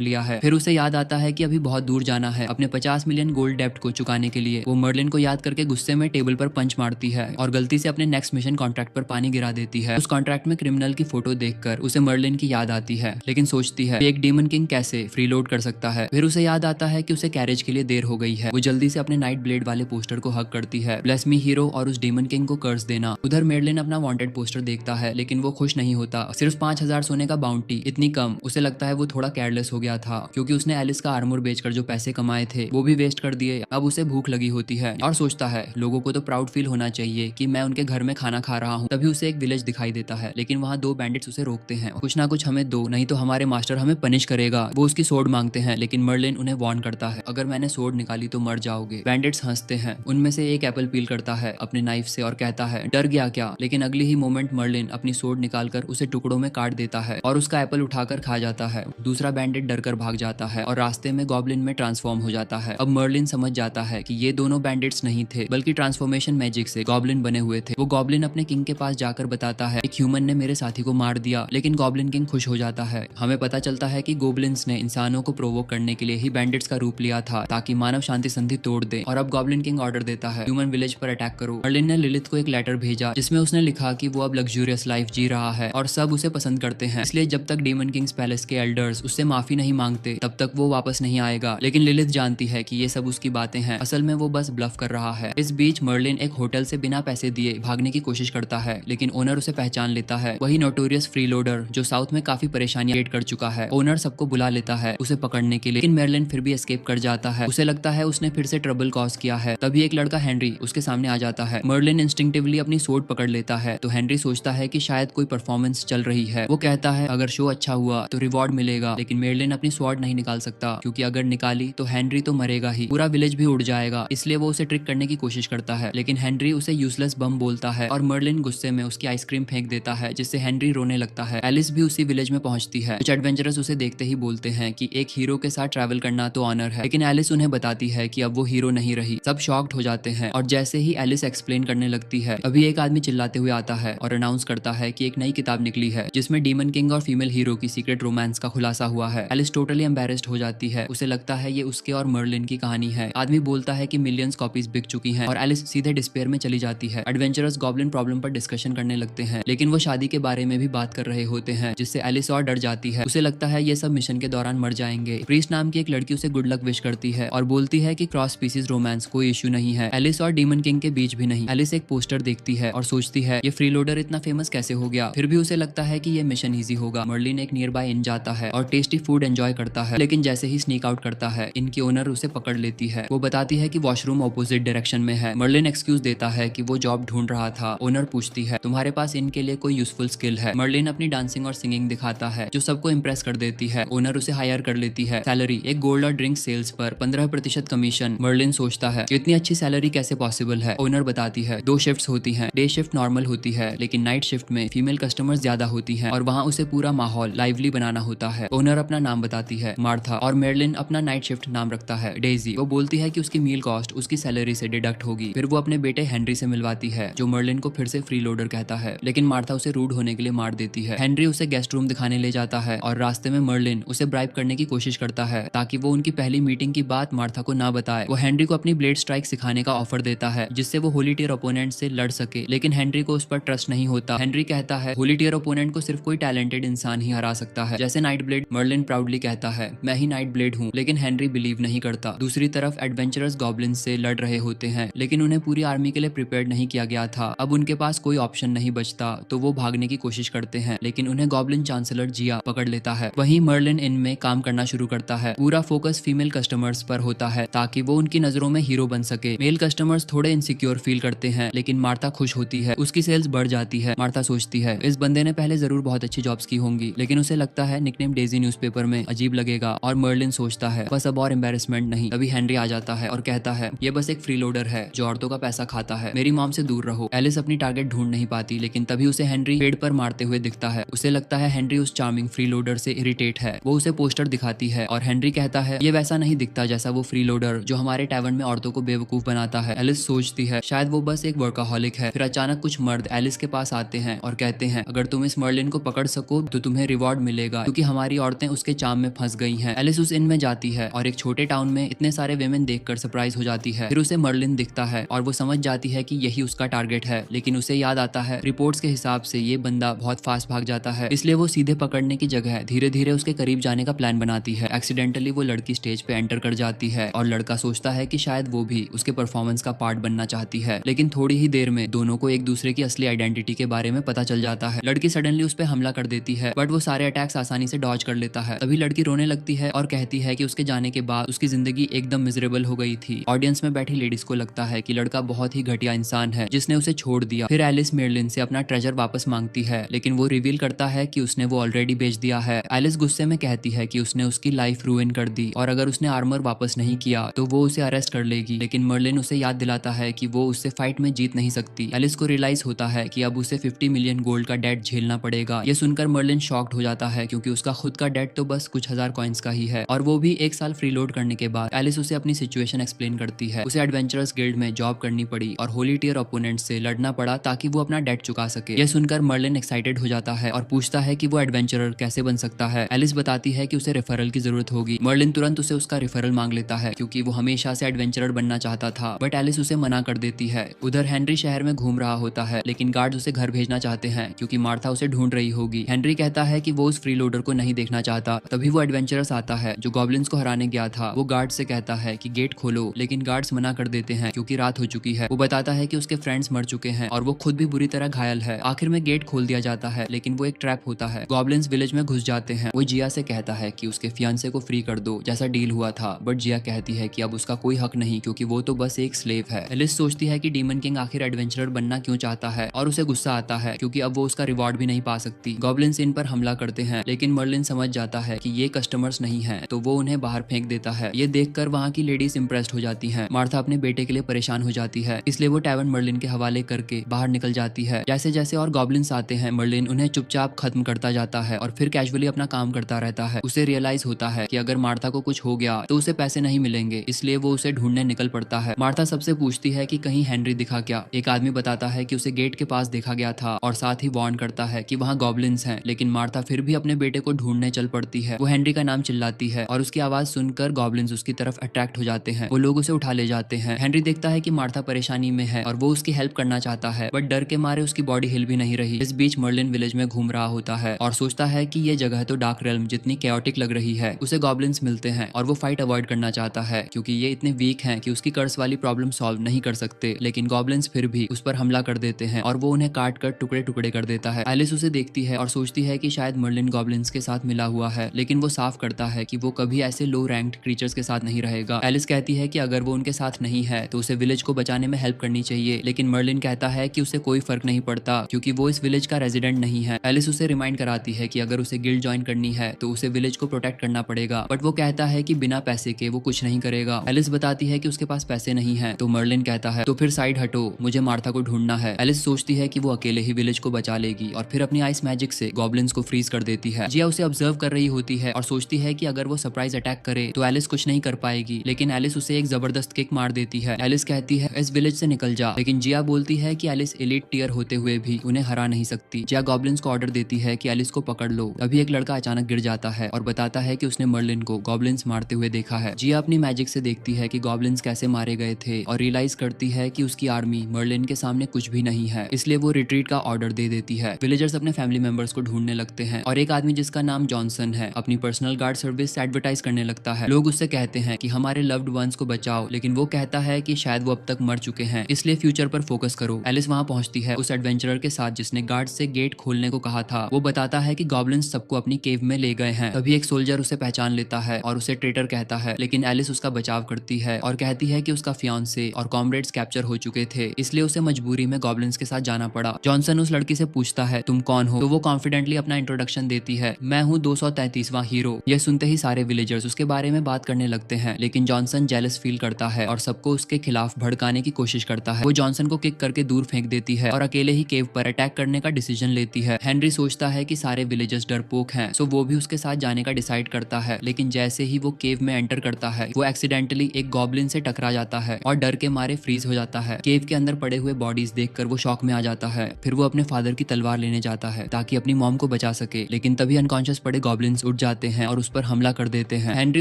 लिया है। फिर उसे याद आता है कि अभी बहुत दूर जाना है अपने 50 मिलियन गोल्ड डेप्ट को चुकाने के लिए। वो मर्लिन को याद करके गुस्से में टेबल पर पंच मारती है और गलती से अपने नेक्स्ट मिशन कॉन्ट्रैक्ट पर पानी गिरा देती है। उस कॉन्ट्रैक्ट में क्रिमिनल की फोटो देखकर उसे मर्लिन की याद आती है, लेकिन सोचती है कि एक डीमन किंग कैसे फ्रीलोड कर सकता है। फिर उसे याद आता है कि उसे कैरेज के लिए देर हो गई है। वो जल्दी से अपने नाइट ब्लेड वाले पोस्टर को हक करती है, ब्लेस मी हीरो, और उस डीमन किंग को कर्स देना। उधर मर्लिन अपना वांटेड पोस्टर देखता है, लेकिन वो खुश नहीं होता। सिर्फ 5,000 सोने का बाउंटी, इतनी कम। उसे लगता है वो थोड़ा केयरलेस हो गया था, क्योंकि उसने एलिस का आर्मर बेचकर जो पैसे कमाए थे वो भी वेस्ट कर दिए। अब उसे भूख लगी होती है और सोचता है लोगों को तो प्राउड फील होना चाहिए कि मैं उनके घर में खाना खा रहा हूँ। तभी उसे एक विलेज दिखाई देता है, लेकिन वहाँ 2 बैंडिट्स उसे रोकते हैं। कुछ ना कुछ हमें दो, नहीं तो हमारे मास्टर हमें पनिश करेगा। वो उसकी सोड मांगते हैं, लेकिन मर्लिन उन्हें वार्न करता है, अगर मैंने सोड निकाली तो मर जाओगे। बैंडिट्स हंसते हैं। उनमें से एक एप्पल पील करता है अपने नाइफ से और कहता है डर गया क्या, लेकिन अगली ही मोमेंट मर्लिन अपनी सोड निकालकर उसे टुकड़ों में काट देता है और उसका एप्पल उठाकर खा जाता है। दूसरा बैंडिट डरकर भाग जाता है और रास्ते में गॉब्लिन में ट्रांसफॉर्म हो जाता है। अब मर्लिन समझ जाता है कि ये दोनों बैंडिट्स नहीं थे, बल्कि ट्रांसफॉर्मेशन मैजिक से गॉब्लिन बने हुए थे। वो गॉब्लिन अपने किंग के पास जाकर बताता है एक ह्यूमन ने मेरे साथी को मार दिया, लेकिन गॉब्लिन किंग खुश हो जाता है। हमें पता चलता है कि गोब्लिन्स ने इंसानों को प्रोवोक करने के लिए ही बैंडिट्स का रूप लिया था, ताकि मानव शांति संधि तोड़ दे। और अब गॉब्लिन किंग ऑर्डर देता है ह्यूमन विलेज पर अटैक करो। मर्लिन ने लिलिथ को एक लेटर भेजा जिसमें उसने लिखा कि वो अब लग्जूरियस लाइफ जी रहा है और सब उसे पसंद करते हैं, इसलिए जब तक डीमन किंग्स पैलेस के एल्डर्स उससे माफी नहीं मांगते तब तक वो वापस नहीं आएगा। लेकिन लिलिथ जानती है कि ये सब उसकी बातें हैं, असल में वो बस ब्लफ कर रहा है। इस बीच मर्लिन एक होटल से बिना पैसे दिए भागने की कोशिश करता है, लेकिन ओनर उसे पहचान लेता है, वही नोटोरियस फ्रीलोडर जो साउथ में काफी परेशानियां क्रिएट कर चुका है। ओनर सबको बुला लेता है उसे पकड़ने के लिए, लेकिन मर्लिन फिर भी एस्केप कर जाता है। उसे लगता है उसने फिर से ट्रबल कॉज किया है। तभी एक लड़का हेनरी उसके सामने आ जाता है। मर्लिन इंस्टिंक्टिवली अपनी सोर्ड पकड़ लेता है, तो हेनरी सोचता है कि शायद कोई परफॉर्मेंस चल रही है। वो कहता है अगर शो अच्छा हुआ तो रिवॉर्ड मिलेगा, लेकिन मर्लिन अपनी स्वॉर्ड नहीं निकाल सकता, क्योंकि अगर निकाली तो हेनरी तो मरेगा ही, पूरा विलेज भी उड़ जाएगा। इसलिए वो उसे ट्रिक करने की कोशिश करता है, लेकिन हेनरी उसे यूजलेस बम बोलता है और मर्लिन गुस्से में उसकी आइसक्रीम फेंक देता है, जिससे हेनरी रोने लगता है। एलिस भी उसी विलेज में पहुंचती है। कुछ एडवेंचरर्स उसे देखते ही बोलते हैं कि एक हीरो के साथ ट्रैवल करना तो ऑनर है, लेकिन एलिस उन्हें बताती है कि अब वो हीरो नहीं रही। सब शॉक्ड हो जाते हैं और जैसे ही एलिस एक्सप्लेन करने लगती है, अभी एक आदमी चिल्लाते हुए आता है और अनाउंस करता है कि एक नई किताब निकली है जिसमें डीमन किंग और फीमेल हीरो की सीक्रेट रोमांस का खुलासा हुआ है। एलिस टोटली एम्बैरेस्ड हो जाती है। उसे लगता है ये उसके और मर्लिन की कहानी है। आदमी बोलता है कि मिलियंस कॉपीज बिक चुकी हैं और एलिस सीधे डिस्पेयर में चली जाती है। एडवेंचरर्स गॉब्लिन प्रॉब्लम पर डिस्कशन करने लगते हैं, लेकिन वो शादी के बारे में भी बात कर रहे होते हैं, जिससे एलिस और डर जाती है। उसे लगता है ये सब मिशन के दौरान मर जाएंगे। प्रीस्ट नाम की एक लड़की उसे गुड लक विश करती है और बोलती है कि क्रॉस स्पीसीज रोमांस कोई इशू नहीं है, एलिस और डीमन किंग के बीच भी नहीं। एलिस एक पोस्टर देखती है और सोचती है ये फ्रीलोडर इतना फेमस कैसे हो गया। फिर भी उसे लगता है कि ये मिशन इजी होगा। मर्लिन एक नियर बाय इन जाता है और टेस्टी फूड एंजॉय करता है, लेकिन जैसे ही स्नीक आउट करता है इनकी ओनर उसे पकड़ लेती है। वो बताती है कि वॉशरूम ऑपोजिट डायरेक्शन में है। मर्लिन एक्सक्यूज देता है कि वो जॉब ढूंढ रहा था। ओनर पूछती है तुम्हारे पास इनके लिए कोई यूजफुल स्किल है। मर्लिन अपनी डांसिंग और सिंगिंग दिखाता है जो सबको इम्प्रेस कर देती है। ओनर उसे हायर कर लेती है। सैलरी एक गोल्ड और ड्रिंक सेल्स पर 15% कमीशन। मर्लिन सोचता है इतनी अच्छी सैलरी कैसे पॉसिबल है। ओनर बताती है 2 शिफ्ट्स होती हैं। डे शिफ्ट नॉर्मल होती है, लेकिन नाइट शिफ्ट में फीमेल कस्टमर्स ज्यादा होती हैं और वहाँ उसे पूरा माहौल लाइवली बनाना होता है। ओनर अपना नाम बताती है मार्था और मर्लिन अपना नाइट शिफ्ट नाम रखता है डेजी। वो बोलती है कि उसकी मील कॉस्ट उसकी सैलरी से डिडक्ट होगी। फिर वो अपने बेटे हेनरी से मिलवाती है जो मर्लिन को फिर से फ्रीलोडर कहता है, लेकिन मार्था उसे रूड होने के लिए मार देती है। हेनरी उसे गेस्ट रूम दिखाने ले जाता है और रास्ते में मर्लिन उसे ब्राइब करने की कोशिश करता है ताकि वो उनकी पहली मीटिंग की बात मार्था को ना बताए। वो हेनरी को अपनी ब्लेड स्ट्राइक सिखाने का ऑफर देता है जिससे वो होली टियर ओपोनेंट से लड़ सके, लेकिन हेनरी को उस पर ट्रस्ट नहीं होता। हेनरी कहता है होली टियर ओपोनेंट को सिर्फ कोई टैलेंटेड इंसान ही हरा सकता है, जैसे नाइट ब्लेड। मर्लिन प्राउडली कहता है मैं ही नाइट ब्लेड हूँ, लेकिन हेनरी बिलीव नहीं करता। दूसरी तरफ एडवेंचरर्स गॉब्लिन से लड़ रहे होते हैं, लेकिन उन्हें पूरी आर्मी के लिए प्रिपेयर्ड नहीं किया गया था। अब उनके पास कोई ऑप्शन नहीं बचता, तो वो भागने की कोशिश करते हैं, लेकिन उन्हें गॉब्लिन चांसलर जिया पकड़ लेता है। वहीं मर्लिन इनमें काम करना शुरू करता है। पूरा फोकस फीमेल कस्टमर्स पर होता है ताकि वो उनकी नजरों में हीरो बन सके। मेल कस्टमर्स थोड़े इनसिक्योर फील करते हैं, लेकिन मार्था खुश होती है, उसकी सेल्स बढ़ जाती है। मार्था सोचती है इस बंदे ने पहले जरूर बहुत अच्छी जॉब्स की होंगी, लेकिन उसे लगता है निकनेम डेजी न्यूज़पेपर में अजीब लगेगा। और मर्लिन सोचता है बस अब और एम्बेरसमेंट नहीं। तभी हेनरी आ जाता है और कहता है ये बस एक फ्रीलोडर है जो औरतों का पैसा खाता है, मेरी मॉम से दूर रहो। एलिस अपनी टारगेट ढूंढ नहीं पाती, लेकिन तभी उसे हेनरी पेड़ पर मारते हुए दिखता है। उसे लगता है हेनरी उस चार्मिंग फ्रीलोडर से इरिटेट है। वो उसे पोस्टर दिखाती है और हेनरी कहता है ये वैसा नहीं दिखता जैसा वो फ्रीलोडर जो हमारे टैवर्न में औरतों को बेवकूफ बनाता है। एलिस सोचती है शायद वो बस एक वर्काहॉलिक है। फिर अचानक कुछ मर्द एलिस के पास आते हैं और कहते हैं अगर तुम इस मर्लिन को पकड़ सको तो तुम्हें रिवॉर्ड मिलेगा क्योंकि हमारी औरतें उसके चाम में फंस गई हैं। एलिस उस इन में जाती है और एक छोटे टाउन में इतने सारे वेमेन देखकर सरप्राइज हो जाती है। फिर उसे मर्लिन दिखता है और वो समझ जाती है कि यही उसका टारगेट है, लेकिन उसे याद आता है रिपोर्ट्स के हिसाब से ये बंदा बहुत फास्ट भाग जाता है, इसलिए वो सीधे पकड़ने की जगह धीरे धीरे उसके करीब जाने का प्लान बनाती है। एक्सीडेंटली वो लड़की स्टेज पे एंटर कर जाती है और लड़का सोचता है कि शायद वो भी उसके परफॉर्मेंस का पार्ट बनना चाहती है, लेकिन थोड़ी ही देर में दोनों को एक दूसरे की असली आइडेंटिटी के बारे में पता चल जाता है। लड़की सडनली उस पर हमला कर देती है बट वो सारे अटैक्स आसानी से डॉज कर लेता है। तभी लड़की रोने लगती है और कहती है कि उसके जाने के बाद उसकी जिंदगी एकदम मिजरेबल हो गई थी। ऑडियंस में बैठी लेडीज को लगता है कि लड़का बहुत ही घटिया इंसान है जिसने उसे छोड़ दिया। फिर एलिस मेर्लिन से अपना ट्रेजर वापस मांगती है, लेकिन वो रिवील करता है कि उसने वो ऑलरेडी बेच दिया है। एलिस गुस्से में कहती है कि उसने उसकी लाइफ रूइन कर दी और अगर उसने आर्मर वापस नहीं किया तो वो उसे अरेस्ट कर लेगी, लेकिन मर्लिन उसे याद दिलाता है कि वो उससे फाइट में जीत नहीं सकती। एलिस को रियलाइज होता है कि अब उसे 50 मिलियन गोल्ड का डेट झेलना पड़ेगा। ये सुनकर मर्लिन शॉक्ड हो जाता है क्योंकि उसका खुद का डेट तो बस कुछ हजार कॉइंस का ही है और वो भी 1 साल फ्री लोड करने के बाद। एलिस उसे अपनी सिचुएशन एक्सप्लेन करती है। उसे एडवेंचरस गिल्ड में जॉब करनी पड़ी और होली टियर ओपोनेंट से लड़ना पड़ा ताकि वो अपना डेट चुका सके। यह सुनकर मर्लिन एक्साइटेड हो जाता है और पूछता है कि वो एडवेंचरर कैसे बन सकता है। एलिस बताती है कि उसे रेफरल की जरूरत होगी। मर्लिन तुरंत उसे उसका रेफरल मांग लेता है क्योंकि वो हमेशा से एडवेंचरर बनना चाहता था, बट एलिस उसे मना कर देती है। उधर हेनरी शहर में घूम रहा होता है, लेकिन गार्ड उसे घर भेजना चाहते हैं क्योंकि मार्था उसे ढूंढ रही होगी। हेनरी कहता है कि वो उस फ्री लोडर को नहीं देखना चाहता। तभी वो एडवेंचरस आता है जो गॉब्लिन्स को हराने गया था। वो गार्ड से कहता है कि गेट खोलो, लेकिन गार्ड्स मना कर देते हैं क्योंकि रात हो चुकी है। वो बताता है कि उसके फ्रेंड्स मर चुके हैं और वो खुद भी बुरी तरह घायल है। आखिर में गेट खोल दिया जाता है, लेकिन वो एक ट्रैप होता है। गॉब्लिन्स विलेज में घुस जाते हैं। वो जिया से कहता है कि उसके फियांसे को फ्री कर दो जैसा डील हुआ था, बट जिया कहती है कि अब उसका कोई हक नहीं क्योंकि वो तो बस एक स्लेव है। एलिस सोचती है कि डीमन किंग आखिर एडवेंचरर बनना क्यों चाहता है और उसे गुस्सा आता है क्योंकि अब वो उसका रिवॉर्ड भी नहीं पा सकती। गॉब्लिन्स इन पर हमला करते हैं, लेकिन मर्लिन समझ जाता है कि ये कस्टमर्स नहीं है, तो वो उन्हें बाहर फेंक देता है। ये देखकर वहाँ की लेडीज इंप्रेस्ड हो जाती हैं। मार्था अपने बेटे के लिए परेशान हो जाती है, इसलिए वो टैवर्न मर्लिन के हवाले करके बाहर निकल जाती है। जैसे जैसे और गॉब्लिन्स आते हैं, मर्लिन उन्हें चुपचाप खत्म करता जाता है और फिर कैजुअली अपना काम करता रहता है। उसे रियलाइज होता है कि अगर मार्था को कुछ हो गया तो उसे पैसे नहीं मिलेंगे, इसलिए वो उसे ढूंढने निकल पड़ता है। मार्था सबसे पूछती है कि कहीं हेनरी दिखा क्या। एक आदमी बताता है कि उसे गेट के पास देखा गया था और साथ ही वार्न करता है कि वहाँ गॉब्लिन्स हैं, लेकिन मार्था फिर भी अपने बेटे को ढूंढने चल पड़ती है। वो हेनरी का नाम चिल्लाती है और उसकी आवाज सुनकर गॉब्लिन्स उसकी तरफ अट्रैक्ट हो जाते हैं। वो लोग उसे उठा ले जाते हैं। हेनरी देखता है कि मार्था परेशानी में है और वो उसकी हेल्प करना चाहता है, बट डर के मारे उसकी बॉडी हिल भी नहीं रही। इस बीच मर्लिन विलेज में घूम रहा होता है और सोचता है कि ये जगह तो डार्क रेल्म जितनी कैओटिक लग रही है। उसे गॉब्लिन्स मिलते हैं और वो फाइट अवॉइड करना चाहता है क्योंकि ये इतने वीक हैं कि उसकी कर्स वाली प्रॉब्लम सॉल्व नहीं कर सकते, लेकिन गॉब्लिन्स फिर भी उस पर हमला कर देते हैं और वो उन्हें काट कर टुकड़े टुकड़े कर देता है। एलिस उसे देखती है और सोचती है कि शायद मर्लिन गॉब्लिन्स के साथ मिला हुआ है, लेकिन वो साफ करता है कि वो कभी ऐसे लो रैंक्ड क्रीचर्स के साथ नहीं रहेगा। एलिस कहती है कि अगर वो उनके साथ नहीं है तो उसे विलेज को बचाने में हेल्प करनी चाहिए, लेकिन मर्लिन कहता है कि उसे कोई फर्क नहीं पड़ता क्योंकि वो इस विलेज का रेजिडेंट नहीं है। एलिस उसे रिमाइंड कराती है कि अगर उसे गिल्ड ज्वाइन करनी है तो उसे विलेज को प्रोटेक्ट करना पड़ेगा, बट वो कहता है कि बिना पैसे के वो कुछ नहीं करेगा। एलिस बताती है कि उसके पास पैसे नहीं है, तो मर्लिन कहता है तो फिर साइड हटो, मुझे मार्था को ढूंढना है। एलिस सोचती है कि वो अकेले ही विलेज को बचा लेगी और फिर अपनी आइस मैजिक से गॉब्लिन्स को फ्रीज कर देती है। जिया उसे ऑब्जर्व कर रही होती है और सोचती है कि अगर वो सरप्राइज अटैक करे तो एलिस कुछ नहीं कर पाएगी, लेकिन एलिस उसे एक जबरदस्त किक मार देती है। एलिस कहती है इस विलेज से निकल जा, लेकिन जिया बोलती है कि एलिस एलीट टियर होते हुए भी उन्हें हरा नहीं सकती। जिया गॉब्लिन्स को ऑर्डर देती है कि एलिस को पकड़ लो। तभी एक लड़का अचानक गिर जाता है और बताता है कि उसने मर्लिन को गॉब्लिन्स मारते हुए देखा है। जिया अपनी मैजिक से देखती है कि गॉब्लिन्स कैसे मारे गए थे और रियलाइज करती है कि उसकी आर्मी मर्लिन के सामने कुछ भी नहीं है, इसलिए वो रिट्रीट का ऑर्डर दे देती है। विलेजर्स अपने फैमिली मेंबर्स को ढूंढने लगते हैं और एक आदमी जिसका नाम जॉनसन है अपनी पर्सनल गार्ड सर्विस एडवर्टाइज करने लगता है। लोग उससे कहते हैं कि हमारे लव्ड वंस को बचाओ, लेकिन वो कहता है कि शायद वो अब तक मर चुके हैं, इसलिए फ्यूचर पर फोकस करो। एलिस वहां पहुंचती है उस एडवेंचरर के साथ जिसने गार्ड से गेट खोलने को कहा था। वो बताता है कि गॉब्लिन्स सबको अपनी केव में ले गए हैं। तभी एक सोल्जर उसे पहचान लेता है और उसे ट्रेटर कहता है, लेकिन एलिस उसका बचाव करती है और कहती है कि उसका फियांसे और कॉमरेड्स कैप्चर हो चुके थे, इसलिए उसे मजबूरी में गॉब्लिन्स के साथ जाना पड़ा। जॉनसन उस लड़की से पूछता है तुम कौन हो, तो वो कॉन्फिडेंटली अपना इंट्रोडक्शन देती है, मैं हूँ 233वां हीरो। यह सुनते ही सारे विलेजर्स उसके बारे में बात करने लगते हैं, लेकिन जॉनसन जेलस फील करता है और सबको उसके खिलाफ भड़काने की कोशिश करता है। वो जॉनसन को किक करके दूर फेंक देती है और अकेले ही केव पर अटैक करने का डिसीजन लेती है। हेनरी सोचता है कि सारे विलेजर्स डरपोक हैं, सो वो भी उसके साथ जाने का डिसाइड करता है, लेकिन जैसे ही वो केव में एंटर करता है वो एक्सीडेंटली एक गॉब्लिन से टकरा जाता है और डर के मारे फ्रीज हो जाता है। केव के अंदर पड़े हुए बॉडीज देखकर वो शॉक में आ जाता है। फिर वो अपने फादर की तलवार लेने जाता है ताकि अपनी मॉम को बचा सके, लेकिन तभी अनकॉन्शियस पड़े गॉब्लिन्स उठ जाते हैं और उस पर हमला कर देते हैं। हेनरी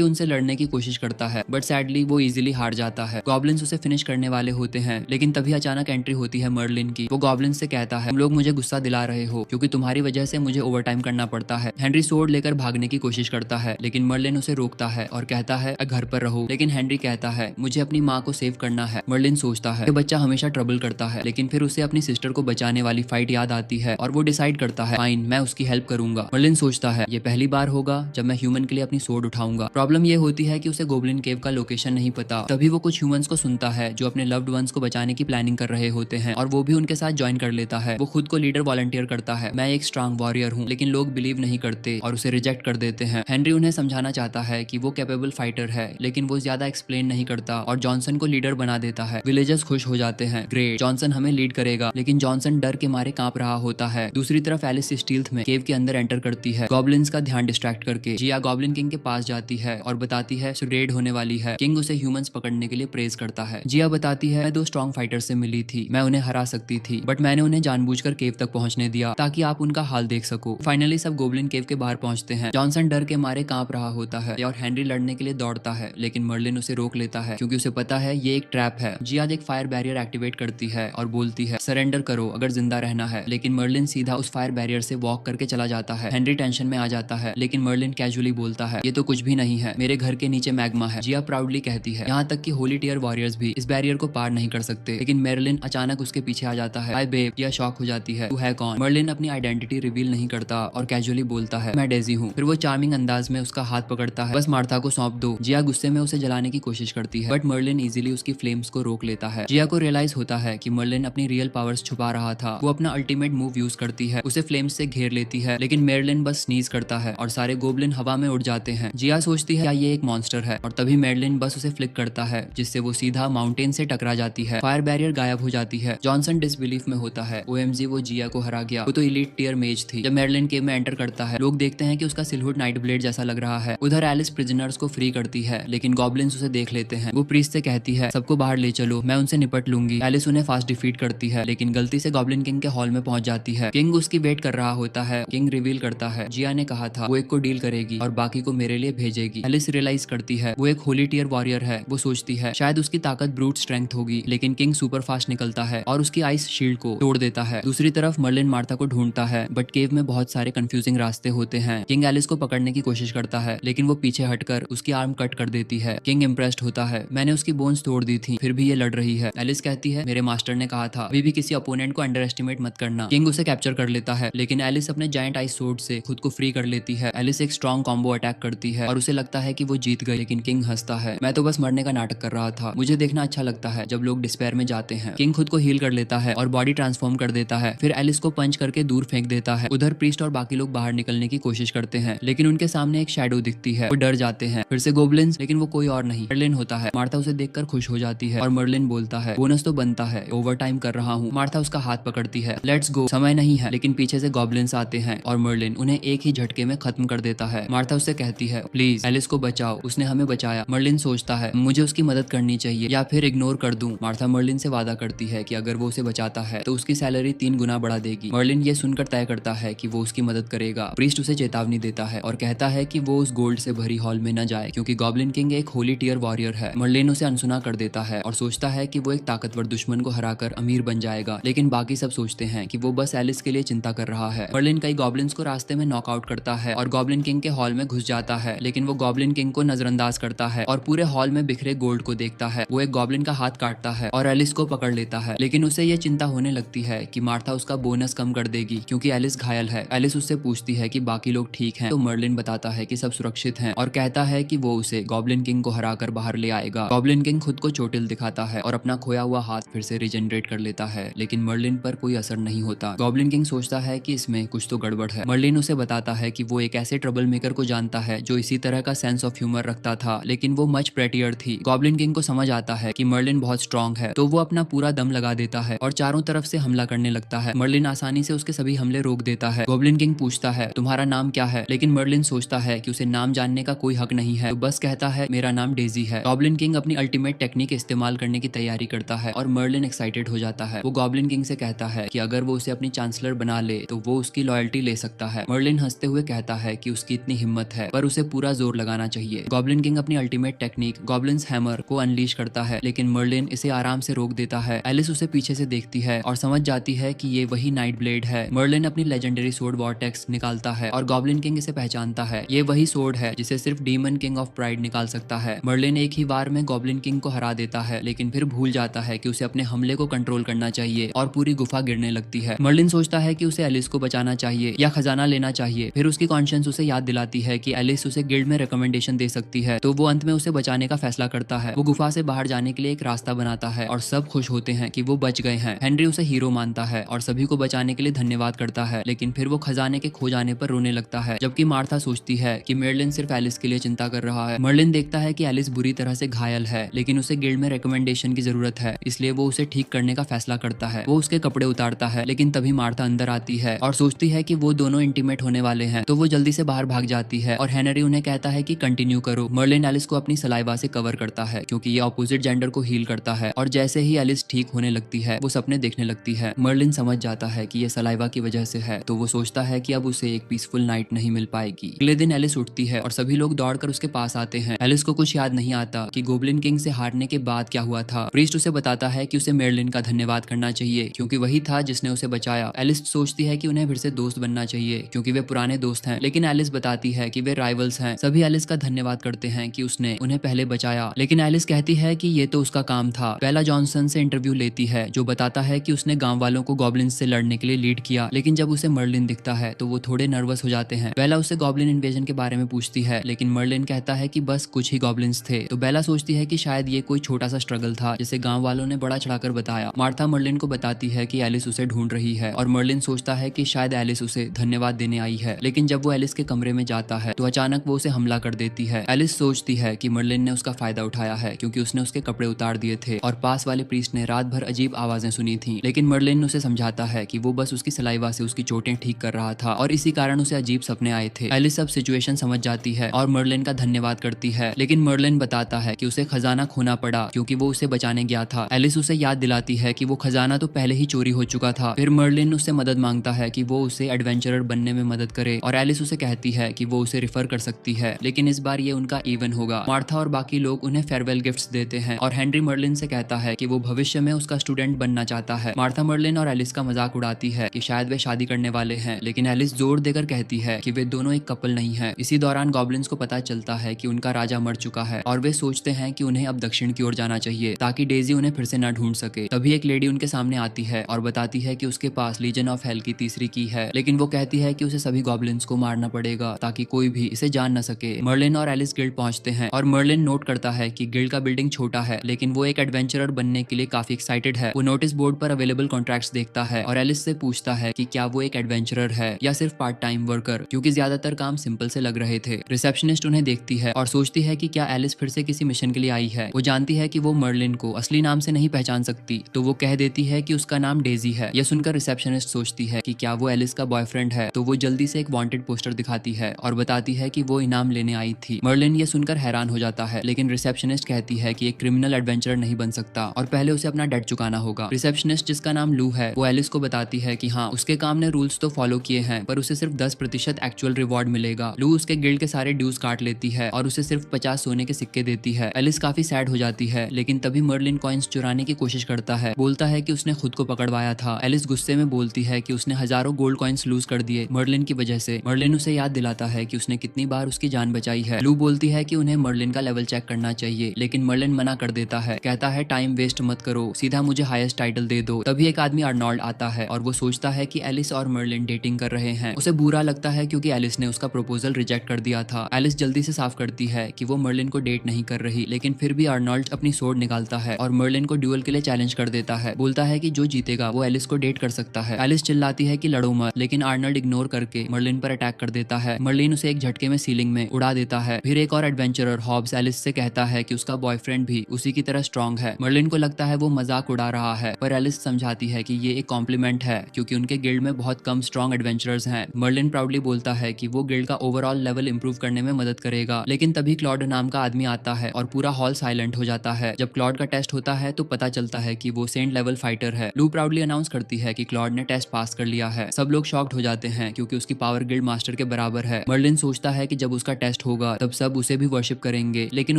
उनसे लड़ने की कोशिश करता है बट सैडली वो इजीली हार जाता है। गॉब्लिन्स उसे फिनिश करने वाले होते हैं, लेकिन तभी अचानक एंट्री होती है मर्लिन की। वो गॉब्लिन से कहता है, तुम लोग मुझे गुस्सा दिला रहे हो क्योंकि तुम्हारी वजह से मुझे ओवरटाइम करना पड़ता है। हेनरी सोर्ड लेकर भागने की कोशिश करता है, लेकिन मर्लिन उसे रोकता है और कहता है घर पर रहो। लेकिन हेनरी कहता है, मुझे अपनी माँ को सेव करना है। मर्लिन सोचता है, ये बच्चा हमेशा ट्रबल करता है, लेकिन फिर उसे अपनी सिस्टर को बचाने वाली फाइट याद आती है और वो डिसाइड करता है, फाइन, मैं उसकी हेल्प करूंगा। मर्लिन सोचता है, ये पहली बार होगा जब मैं ह्यूमन के लिए अपनी सोर्ड उठाऊंगा। प्रॉब्लम ये होती है कि उसे गोब्लिन केव का लोकेशन नहीं पता। तभी वो कुछ ह्यूमंस को सुनता है जो अपने लव्ड वंस को बचाने की प्लानिंग कर रहे होते हैं और वो भी उनके साथ ज्वाइन कर लेता है। वो खुद को लीडर वॉलंटियर करता है, मैं एक स्ट्रांग वॉरियर हूँ, लेकिन लोग बिलीव नहीं करते और उसे रिजेक्ट कर देते हैं। हेनरी उन्हें समझाना चाहता है कि वो कैपेबल फाइटर है, लेकिन वो ज्यादा एक्सप्लेन नहीं करता और जॉनसन को लीडर बना देता है। विलेजर्स खुश हो जाते हैं, ग्रेट, जॉनसन हमें लीड करेगा। लेकिन जॉनसन डर के मारे कांप रहा होता है। दूसरी तरफ एलिस स्टील्थ में केव के अंदर एंटर करती है, गॉब्लिन्स का ध्यान डिस्ट्रैक्ट करके। जिया गॉब्लिन किंग के पास जाती है और बताती है रेड होने वाली है। किंग उसे ह्यूमंस पकड़ने के लिए प्रेज करता है। जिया बताती है, मैं 2 स्ट्रॉन्ग फाइटर से मिली थी, मैं उन्हें हरा सकती थी, बट मैंने उन्हें जानबूझकर केव तक पहुंचने दिया ताकि आप उनका हाल देख सको। फाइनली सब गोब्लिन केव के बाहर पहुंचते हैं। जॉनसन डर के मारे कांप रहा होता है और हेनरी लड़ने के लिए दौड़ता है, लेकिन मर्लिन उसे रोक लेता है क्योंकि उसे पता है ये एक ट्रैप है। जिया एक फायर बैरियर एक्टिवेट करती है और बोलती है, सरेंडर करो अगर जिंदा रहना है, लेकिन मर्लिन सीधा उस फायर बैरियर से वॉक करके चला जाता है। हेनरी टेंशन में आ जाता है, लेकिन मर्लिन कैजुअली बोलता है, ये तो कुछ भी नहीं है, मेरे घर के नीचे मैग्मा है। जिया प्राउडली कहती है, यहाँ तक कि होली टियर वॉरियर्स भी इस बैरियर को पार नहीं कर सकते। लेकिन मर्लिन अचानक उसके पीछे आ जाता है। हाय बेब। जिया शॉक हो जाती है, तू है कौन? मर्लिन अपनी आइडेंटिटी रिवील नहीं करता और कैजुअली बोलता है, मैं डेजी हूँ। फिर वो चार्मिंग अंदाज में उसका हाथ पकड़ता है, बस मार्था को सौंप दो। जिया गुस्से में उसे जलाने की कोशिश करती है, बट मर्लिन इजीली उसकी फ्लेम्स को रोक लेता है। जिया को रियलाइज होता है कि मर्लिन अपनी रियल पावर्स छुपा रहा था। वो अपना अल्टीमेट मूव यूज करती है, उसे फ्लेम्स से घेर लेती है, लेकिन मर्लिन बस स्नीज करता है और सारे गोब्लिन हवा में उड़ जाते हैं। जिया सोचती है क्या ये एक मॉन्स्टर है, और तभी मर्लिन बस उसे फ्लिक करता है जिससे वो सीधा माउंटेन से टकरा जाती है। फायर बैरियर गायब हो जाती है। जॉनसन डिसबिलीफ में होता है, ओएमजी वो जिया को हरा गया, वो तो एलीट टियर मेज थी। जब मर्लिन केव में एंटर करता है, लोग देखते हैं कि उसका सिलहुट नाइट ब्लेड जैसा लग रहा है। उधर एलिस प्रिजनर्स को फ्री करती है, लेकिन गॉब्लिन्स उसे देख लेते हैं। वो प्रीस्ट से कहती है, सबको बाहर ले चलो, मैं उनसे निपट लूंगी। एलिस उन्हें फास्ट डिफीट करती है, लेकिन गलती से गॉब्लिन किंग के हॉल में पहुंच जाती है। किंग उसकी वेट कर रहा होता है। किंग रिवील करता है, जिया ने कहा था वो एक को डील करेगी और बाकी को मेरे लिए भेजेगी। एलिस रियलाइज करती है वो एक होली टियर वॉरियर है। वो सोचती है शायद उसकी ताकत ब्रूट स्ट्रेंथ होगी, लेकिन किंग सुपर फास्ट निकलता है और उसकी आइस शील्ड को तोड़ देता है। दूसरी तरफ मर्लिन मार्था को ढूंढता है, बट केव में बहुत सारे कंफ्यूजिंग रास्ते होते हैं। किंग एलिस को पकड़ने की कोशिश करता है, लेकिन वो पीछे हटकर उसकी आर्म कट कर देती है। किंग इम्प्रेस्ड होता है, मैंने उसकी बोन्स तोड़ दी थी, फिर भी ये लड़ रही है। एलिस कहती है, मेरे मास्टर ने कहा था अभी भी किसी अपोनेंट को अंडर एस्टिमेट मत करना। किंग उसे कैप्चर कर लेता है, लेकिन एलिस अपने जायंट आइस सोर्ड से खुद को फ्री कर लेती है। एलिस एक स्ट्रॉन्ग कॉम्बो अटैक करती है और उसे लगता है कि वो जीत गई, लेकिन किंग हंसता है, मैं तो बस मरने का नाटक कर रहा था, मुझे देखना अच्छा लगता है जब लोग डिस्पेयर में जाते हैं। किंग खुद को हील कर लेता है और बॉडी ट्रांसफॉर्म कर देता है, फिर एलिस को पंच करके दूर फेंक देता है। उधर प्रीस्ट और बाकी लोग बाहर निकलने की कोशिश करते हैं, लेकिन उनके सामने एक शैडो दिखती है। वो डर जाते हैं, फिर से गोब्लिन्स, लेकिन वो कोई और नहीं, मर्लिन होता है। मार्था उसे देखकर खुश हो जाती है और मर्लिन बोलता है, बोनस तो बनता है, ओवर टाइम कर रहा हूँ। मार्था उसका हाथ पकड़ती है, लेट्स गो, समय नहीं है। लेकिन पीछे से गॉब्लिन्स आते हैं और मर्लिन उन्हें एक ही झटके में खत्म कर देता है। मार्था उससे कहती है, प्लीज एलिस को बचाओ, उसने हमें बचाया। मर्लिन सोचता है मुझे उसकी मदद करनी चाहिए या फिर इग्नोर कर दूं। मार्था मर्लिन से वादा करती है कि अगर वो उसे बचाता है तो उसकी सैलरी 3 गुना बढ़ा देगी। मर्लिन ये सुनकर तय करता है कि वो उसकी मदद करेगा। प्रीस्ट उसे चेतावनी देता है और कहता है कि वो उस गोल्ड से भरी हॉल में न जाए क्योंकि गॉब्लिन किंग एक होली टियर वॉरियर है। मर्लिन उसे अनसुना कर देता है और सोचता है कि वो एक ताकतवर दुश्मन को हराकर अमीर बन जाएगा, लेकिन बाकी सब सोचते हैं कि वो बस एलिस के लिए चिंता कर रहा है। मर्लिन कई गॉब्लिन्स को रास्ते में नॉकआउट करता है और गॉब्लिन किंग के हॉल में घुस जाता है, लेकिन वो गॉब्लिन किंग को नजरअंदाज करता है और पूरे हॉल में बिखरे गोल्ड को देखता है। वो एक गॉब्लिन का हाथ काटता है और एलिस को पकड़ लेता है, लेकिन उसे ये चिंता होने लगती है कि मार्था उसका बोनस कम कर देगी क्योंकि एलिस घायल है। एलिस उससे पूछती है कि बाकी लोग ठीक हैं, तो मर्लिन बताता है कि सब सुरक्षित हैं और कहता है कि वो उसे गॉब्लिन किंग को हराकर बाहर ले आएगा। गॉब्लिन किंग खुद को चोटिल दिखाता है और अपना खोया हुआ हाथ फिर से रिजेनरेट कर लेता है, लेकिन मर्लिन पर कोई असर नहीं होता। गॉब्लिन किंग सोचता है कि इसमें कुछ तो गड़बड़ है। मर्लिन उसे बताता है कि वो एक ऐसे ट्रबल मेकर को जानता है जो इसी तरह का सेंस ऑफ ह्यूमर रखता था, लेकिन वो मच प्रेटियर थी। गॉब्लिन किंग को समझ आता है कि मर्लिन बहुत स्ट्रांग है, तो वो अपना पूरा दम लगा देता है और चारों तरफ से हमला करने लगता है। मर्लिन आसानी से उसके सभी हमले रोक देता है। गॉब्लिन किंग पूछता है, तुम्हारा नाम क्या है, लेकिन मर्लिन सोचता है कि उसे नाम जानने का कोई हक नहीं है, तो बस कहता है मेरा नाम डेजी है। गॉब्लिन किंग अपनी अल्टीमेट टेक्निक इस्तेमाल करने की तैयारी करता है और मर्लिन एक्साइटेड हो जाता है। वो गॉब्लिन किंग से कहता है कि अगर वो उसे अपनी चांसलर बना ले तो वो उसकी लॉयल्टी ले सकता है। मर्लिन हंसते हुए कहता है कि उसकी इतनी हिम्मत है पर उसे पूरा जोर लगाना चाहिए। गॉब्लिन किंग अपनी अल्टीमेट टेक्निक गॉब्लिन्स हैमर को अनलीश करता है, लेकिन मर्लिन इसे आराम से रोक देता है। एलिस उसे पीछे से देखती है और समझ जाती है कि ये वही नाइट ब्लेड है। मर्लिन अपनी लेजेंडरी सोर्ड वॉर्टेक्स निकालता है और गॉब्लिन किंग इसे पहचानता है। ये वही सोर्ड है जिसे सिर्फ डीमन किंग ऑफ प्राइड निकाल सकता है। मर्लिन एक ही बार में गॉब्लिन किंग को हरा देता है, लेकिन फिर भूल जाता है कि उसे अपने हमले को कंट्रोल करना चाहिए और पूरी गुफा गिरने लगती है। मर्लिन सोचता है कि उसे एलिस को बचाना चाहिए या खजाना लेना चाहिए। फिर उसकी कॉन्शियंस उसे याद दिलाती है कि एलिस उसे गिल्ड में रिकमेंडेशन दे सकती है, तो वो अंत में उसे बचाने का फैसला करता है। वो गुफा से बाहर जाने के लिए एक रास्ता बनाता है और सब खुश होते हैं कि वो बच गए हैं। हेनरी उसे हीरो मानता है और सभी को बचाने के लिए धन्यवाद करता है, लेकिन फिर वो खजाने के खो जाने पर रोने लगता है। जबकि मार्था सोचती है कि मर्लिन सिर्फ एलिस के लिए चिंता कर रहा है। मर्लिन देखता है कि एलिस बुरी तरह से घायल है, लेकिन उसे गिल्ड में रिकमेंडेशन की जरूरत है, इसलिए वो उसे ठीक करने का फैसला करता है। वो उसके कपड़े उतारता है, लेकिन तभी मार्था अंदर आती है और सोचती है कि वो दोनों इंटीमेट होने वाले हैं, तो वो जल्दी से बाहर भाग जाती है और हेनरी उन्हें कहता है कि कंटिन्यू करो। मर्लिन एलिस को अपनी सलाइवा से कवर करता है क्योंकि ये ऑपोजिट जेंडर को हील करता है, और जैसे ही एलिस ठीक होने लगती है वो सपने देखने लगती है। मर्लिन समझ जाता है कि ये सलाइवा की वजह से है, तो वो सोचता है कि अब उसे एक पीसफुल नाइट नहीं मिल पाएगी। अगले दिन एलिस उठती है और सभी लोग दौड़कर उसके पास आते हैं। एलिस को कुछ याद नहीं आता कि गोब्लिन किंग से हारने के बाद क्या हुआ था। प्रीस्ट उसे बताता है कि उसे मर्लिन का धन्यवाद करना चाहिए क्योंकि वही था जिसने उसे बचाया। एलिस सोचती है कि उन्हें फिर से दोस्त बनना चाहिए क्योंकि वे पुराने दोस्त हैं, लेकिन एलिस बताती है कि वे राइवल्स हैं। सभी एलिस का धन्यवाद करते हैं कि उसने उन्हें पहले बचाया, लेकिन एलिस कहती है कि ये तो उसका काम था। बेला जॉनसन से इंटरव्यू लेती है जो बताता है कि उसने गांव वालों को गॉब्लिन्स से लड़ने के लिए लीड किया, लेकिन जब उसे मर्लिन दिखता है तो वो थोड़े नर्वस हो जाते हैं। बेला उससे गॉब्लिन इन्वेजन के बारे में पूछती है, लेकिन मर्लिन कहता है कि बस कुछ ही गॉब्लिन्स थे। तो बेला सोचती है कि शायद ये कोई छोटा सा स्ट्रगल था जिसे गांव वालों ने बड़ा चढ़ाकर बताया। मार्था मर्लिन को बताती है कि एलिस उसे ढूंढ रही है और मर्लिन सोचता है कि शायद एलिस उसे धन्यवाद देने आई है, लेकिन जब वो एलिस के कमरे में जाता है तो अचानक वो उसे हमला कर देती है। एलिस सोचती है कि मर्लिन ने उसका फायदा उठाया है क्योंकि उसने उसके कपड़े उतार दिए थे और पास वाले प्रीस्ट ने रात भर अजीब आवाजें सुनी थी, लेकिन मर्लिन उसे समझाता है कि वो बस उसकी सलाइवा से उसकी चोटें ठीक कर रहा था और इसी कारण उसे अजीब सपने आए थे। एलिस सब सिचुएशन समझ जाती है और मर्लिन का धन्यवाद करती है, लेकिन मर्लिन बताता है कि उसे खजाना खोना पड़ा क्योंकि वो उसे बचाने गया था। एलिस उसे याद दिलाती है कि वो खजाना तो पहले ही चोरी हो चुका था। फिर मर्लिन उससे मदद मांगता है कि वो उसे एडवेंचरर बनने में मदद करे और एलिस उसे कहती है कि वो उसे रिफर कर सकती है, लेकिन इस बार ये उनका इवन होगा। मार्था और बाकी लोग उन्हें फेयरवेल गिफ्ट्स देते हैं और हेनरी मर्लिन से कहता है कि वो भविष्य में उसका स्टूडेंट बनना चाहता है। मार्था मर्लिन और एलिस का मजाक उड़ाती है कि शायद वे शादी करने वाले हैं, लेकिन एलिस जोर देकर कहती है कि वे दोनों एक कपल नहीं है। इसी दौरान गॉब्लिन्स को पता चलता है कि उनका राजा मर चुका है और वे सोचते हैं कि उन्हें अब दक्षिण की ओर जाना चाहिए ताकि डेजी उन्हें फिर से न ढूंढ सके। तभी एक लेडी उनके सामने आती है और बताती है कि उसके पास लीजन ऑफ हेल की तीसरी की है, लेकिन वो कहती है कि उसे सभी गॉब्लिन्स को मारना पड़ेगा ताकि कोई भी इसे जान न सके। मर्लिन और एलिस गिल्ड पहुंचते हैं और मर्लिन नोट करता है कि गिल्ड का बिल्डिंग छोटा है, लेकिन वो एक एडवेंचरर बनने के लिए काफी एक्साइटेड है। वो नोटिस बोर्ड पर अवेलेबल कॉन्ट्रैक्ट्स देखता है और एलिस से पूछता है कि क्या वो एक एडवेंचरर है या सिर्फ पार्ट टाइम वर्कर, क्योंकि ज्यादातर काम सिंपल से लग रहे थे। रिसेप्शनिस्ट उन्हें देखती है और सोचती है कि क्या एलिस फिर से किसी मिशन के लिए आई है। वो जानती है कि वो मर्लिन को असली नाम से नहीं पहचान सकती, तो वो कह देती है कि उसका नाम डेजी है। यह सुनकर रिसेप्शनिस्ट सोचती है कि क्या वो एलिस का बॉयफ्रेंड है, तो वो जल्दी से एक वांटेड पोस्टर दिखाती है और बताती है कि वो इनाम लेने आई थी। मर्लिन ये सुनकर हैरान हो जाता है, लेकिन रिसेप्शनिस्ट कहती है कि एक क्रिमिनल एडवेंचरर नहीं बन सकता और पहले उसे अपना डेट चुकाना होगा। रिसेप्शनिस्ट जिसका नाम लू है वो एलिस को बताती है कि हाँ, उसके काम ने रूल्स तो फॉलो किए हैं पर उसे सिर्फ 10% एक्चुअल रिवॉर्ड मिलेगा। लू उसके गिल्ड के सारे ड्यूज काट लेती है और उसे सिर्फ 50 सोने के सिक्के देती है। एलिस काफी सैड हो जाती है, लेकिन तभी मर्लिन कॉइंस चुराने की कोशिश करता है। बोलता है कि उसने खुद को पकड़वाया था। एलिस गुस्से में बोलती है कि उसने हजारों गोल्ड कॉइंस लूज कर दिए मर्लिन की वजह से। मर्लिन उसे याद दिलाता है कि उसने कितनी बार उसकी जान बचाई है। लू बोलती है कि उन्हें मर्लिन का लेवल चेक करना चाहिए, लेकिन मर्लिन मना कर देता है। कहता है टाइम वेस्ट मत करो, सीधा मुझे हाईएस्ट टाइटल दे दो। तभी एक आदमी अर्नोल्ड आता है और वो सोचता है कि एलिस और मर्लिन डेटिंग कर रहे हैं। उसे बुरा लगता है क्योंकि एलिस ने उसका प्रपोजल रिजेक्ट कर दिया था। एलिस जल्दी से साफ करती है कि वो मर्लिन को डेट नहीं कर रही, लेकिन फिर भी अर्नोल्ड अपनी सोर्ड निकालता है और मर्लिन को ड्यूअल के लिए चैलेंज कर देता है। बोलता है कि जो जीतेगा वो एलिस को डेट कर सकता है। एलिस चिल्लाती है कि लड़ो मत, लेकिन अर्नोल्ड इग्नोर करके मर्लिन पर अटैक कर देता है। मर्लिन उसे एक झटके में सीलिंग में उड़ा देता है। फिर एक और एडवेंचरर हॉब्स एलिस से कहता है कि उसका बॉयफ्रेंड भी उसी की तरह स्ट्रांग है। मर्लिन को लगता है वो मजाक उड़ा रहा है, पर एलिस समझाती है कि ये एक कॉम्प्लीमेंट है क्योंकि उनके गिल्ड में बहुत कम स्ट्रांग एडवेंचरर्स हैं। मर्लिन प्राउडली बोलता है कि वो गिल्ड का ओवरऑल लेवल इंप्रूव करने में मदद करेगा, लेकिन तभी क्लॉड नाम का आदमी आता है और पूरा हॉल साइलेंट हो जाता है। जब क्लॉड का टेस्ट होता है तो पता चलता है कि वो सेंट लेवल फाइटर है। लू प्राउडली अनाउंस करती है कि क्लॉड ने टेस्ट पास कर लिया है। सब लोग शॉक्ड हो जाते हैं क्योंकि उसकी पावर गिल्ड मास्टर के बराबर है। मर्लिन सोचता है कि जब उसका टेस्ट होगा तब सब उसे भी वर्शिप करेंगे, लेकिन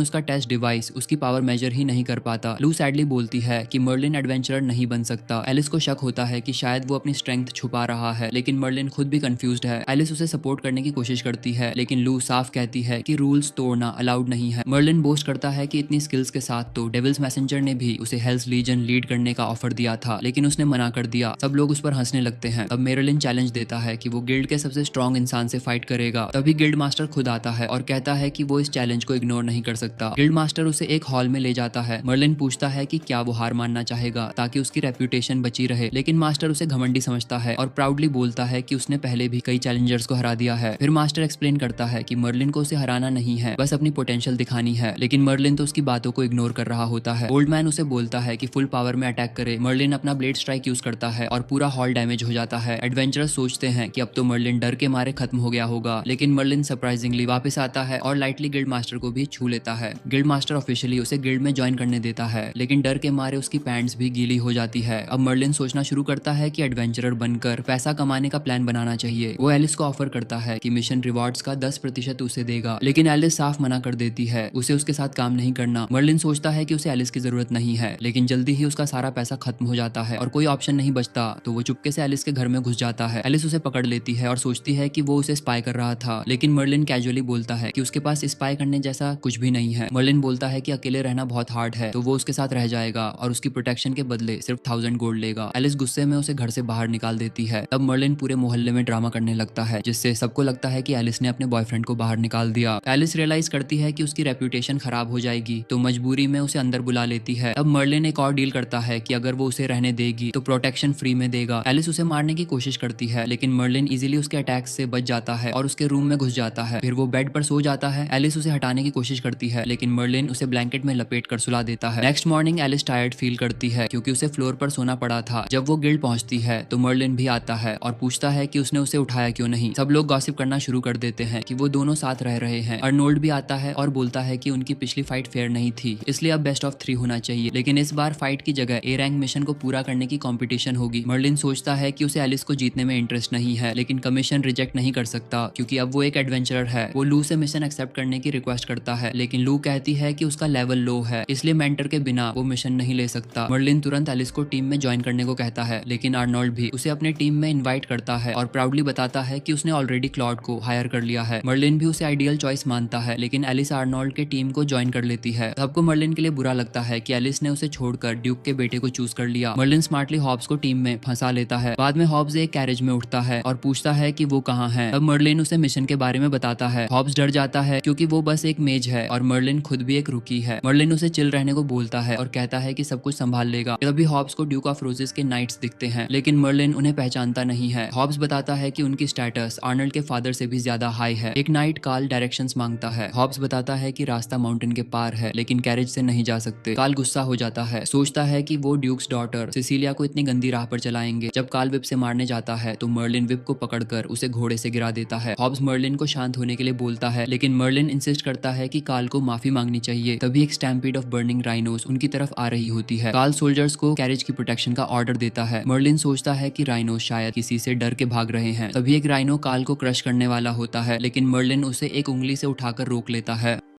उसका टेस्ट डिवाइस उसकी पावर मेजर ही नहीं कर पाता। लू सैडली बोलती है कि मर्लिन एडवेंचरर नहीं बन सकता। एलिस को शक होता है कि शायद वो अपनी स्ट्रेंथ छुपा रहा है, लेकिन मर्लिन खुद भी कंफ्यूज्ड है। एलिस उसे सपोर्ट करने की कोशिश करती है, लेकिन लू साफ कहती है कि रूल्स तोड़ना अलाउड नहीं है। मर्लिन बोस्ट करता है कि इतनी स्किल्स के साथ तो डेविल्स मैसेंजर ने भी उसे हेल्स लीजन लीड करने का ऑफर दिया था, लेकिन उसने मना कर दिया। सब लोग उस पर हंसने लगते हैं। तब मेरिलिन चैलेंज देता है कि वो गिल्ड के सबसे स्ट्रॉन्ग इंसान से फाइट करेगा। तभी गिल्ड मास्टर खुद आता है और कहता है कि वो इस चैलेंज को इग्नोर नहीं कर सकता। गिल्ड मास्टर उसे एक हॉल में ले जाता है। मर्लिन पूछता है कि क्या वो हार मानना चाहेगा ताकि उसकी रेप्यूटेशन बची रहे, लेकिन मास्टर उसे घमंडी समझता है और प्राउडली बोलता है कि उसने पहले भी कई चैलेंजर्स को हरा दिया है। फिर मास्टर एक्सप्लेन करता है कि मर्लिन को उसे हराना नहीं है, बस अपनी पोटेंशियल दिखानी है, लेकिन मर्लिन तो उसकी बातों को इग्नोर कर रहा होता है। ओल्ड मैन उसे बोलता है कि फुल पावर में अटैक करे। मर्लिन अपना ब्लेड स्ट्राइक यूज करता है और पूरा हॉल डैमेज हो जाता है। एडवेंचरर्स सोचते हैं कि अब तो मर्लिन डर के मारे खत्म हो गया होगा, लेकिन मर्लिन सरप्राइजिंगली वापस आता है और लाइटली गिल्ड मास्टर को भी छू लेता है। गिल्ड मास्टर ऑफिशियली उसे गिल्ड में ज्वाइन करने देता है, लेकिन डर के मारे उसकी पैंट्स भी गीली हो जाती है। अब मर्लिन सोचना शुरू करता है कि एडवेंचरर बनकर पैसा कमाने का प्लान बनाना चाहिए। वो एलिस को ऑफर करता है कि मिशन रिवॉर्ड्स का 10% उसे देगा, लेकिन एलिस साफ मना कर देती है, उसे उसके साथ काम नहीं करना। मर्लिन सोचता है कि उसे एलिस की जरूरत नहीं है, लेकिन जल्दी ही उसका सारा पैसा खत्म हो जाता है और कोई ऑप्शन नहीं बचता, तो वो चुपके से एलिस के घर में घुस जाता है। एलिस उसे पकड़ लेती है और सोचती है कि वो उसे स्पाई कर रहा था, लेकिन मर्लिन कैजुअली बोलता है कि उसके पास स्पाई करने जैसा कुछ भी नहीं है। मर्लिन बोलता है कि अकेले रहना बहुत हार्ड है, तो वो उसके साथ रह जाएगा और उसकी प्रोटेक्शन के बदले सिर्फ 1000 गोल्ड लेगा। एलिस गुस्से में उसे घर से बाहर निकाल देती है। तब मर्लिन पूरे मोहल्ले में ड्रामा करने लगता है, जिससे सबको लगता है कि एलिस ने अपने बॉयफ्रेंड को बाहर निकाल दिया। एलिस रियलाइज करती है कि उसकी रेप्यूटेशन खराब हो जाएगी, तो मजबूरी में उसे अंदर बुला लेती है। अब मर्लिन एक और डील करता है कि अगर वो उसे रहने देगी तो प्रोटेक्शन फ्री में देगा। एलिस उसे मारने की कोशिश करती है, लेकिन मर्लिन इजीली उसके अटैक से बच जाता है और उसके रूम में घुस जाता है। फिर वो बेड पर सो जाता है। एलिस उसे हटाने की कोशिश करती है, लेकिन मर्लिन उसे ब्लैंकेट में लपेट कर सुला देता है। नेक्स्ट मॉर्निंग एलिस टायर्ड फील करती है क्योंकि उसे फ्लोर पर सोना पड़ा था। जब वो गिल्ड पहुंचती है तो मर्लिन भी आता है और पूछता है कि उसने उसे उठाया क्यों नहीं। सब लोग गॉसिप करना शुरू कर देते हैं कि वो दोनों साथ रह रहे हैं। अर्नोल्ड भी आता है और बोलता है कि उनकी पिछली फाइट फेयर नहीं थी, इसलिए अब बेस्ट ऑफ 3 होना चाहिए, लेकिन इस बार फाइट की जगह ए रैंक मिशन को पूरा करने की कंपटीशन होगी। मर्लिन सोचता है कि उसे एलिस को जीतने में इंटरेस्ट नहीं है, लेकिन कमीशन रिजेक्ट नहीं कर सकता क्योंकि अब वो एक एडवेंचरर है। वो लू से मिशन एक्सेप्ट करने की रिक्वेस्ट करता है, लेकिन लू कहती है कि उसका लेवल लो है, इसलिए मेंटर के बिना वो मिशन नहीं ले सकता। मर्लिन तुरंत एलिस को टीम में ज्वाइन करने को कहता है, लेकिन आर्नोल्ड भी उसे अपने टीम में इन्वाइट करता है और प्राउडली बताता है कि उसने ऑलरेडी क्लॉड को हायर कर लिया है। मर्लिन भी उसे आइडियल चॉइस मानता है, लेकिन एलिस आर्नोल्ड के टीम को ज्वाइन कर लेती है। सबको मर्लिन के लिए बुरा लगता है कि एलिस ने उसे छोड़कर ड्यूक के बेटे को चूज कर लिया। मर्लिन स्मार्टली हॉब्स को टीम में फंसा लेता है। बाद में हॉब्स एक कैरेज में उठता है और पूछता है कि वो कहाँ है। तब मर्लिन उसे मिशन के बारे में बताता है। हॉब्स डर जाता है क्योंकि वो बस एक मेज है और मर्लिन खुद भी एक रुकी है। मर्लिन उसे चिल रहने को बोलता है और कहता है कि सब कुछ संभाल लेगा। तभी हॉब्स को ड्यूक ऑफ रोजेस के नाइट्स दिखते हैं, लेकिन मर्लिन उन्हें पहचानता नहीं है। हॉब्स बताता है कि उनकी स्टेटस आर्नल्ड के फादर से भी ज्यादा हाई है। एक नाइट कार्ल डायरेक्शंस मांगता है। हॉब्स बताता है कि रास्ता माउंटेन के पार है, लेकिन कैरेज से नहीं जा सकते। कार्ल गुस्सा हो जाता है, सोचता है कि वो ड्यूक्स डॉटर सिसिलिया को इतनी गंदी राह पर चलाएंगे। जब कार्ल विप से मारने जाता है तो मर्लिन विप को पकड़कर उसे घोड़े से गिरा देता है। हॉब्स मर्लिन को शांत होने के लिए बोलता है, लेकिन मर्लिन इंसिस्ट करता है कि कार्ल को माफी मांगनी चाहिए। तभी एक स्टैम्पीड ऑफ बर्निंग राइनोस उनकी तरफ आ रही होती है। कार्ल सोल्जर्स को कैरेज की प्रोटेक्शन का ऑर्डर देता है। मर्लिन सोचता है कि राइनोस शायद किसी से डर के भाग रहे हैं। तभी एक राइनो कार्ल को क्रश करने वाला होता है, लेकिन मर्लिन उसे एक उंगली से उठाकर रोक लेता है।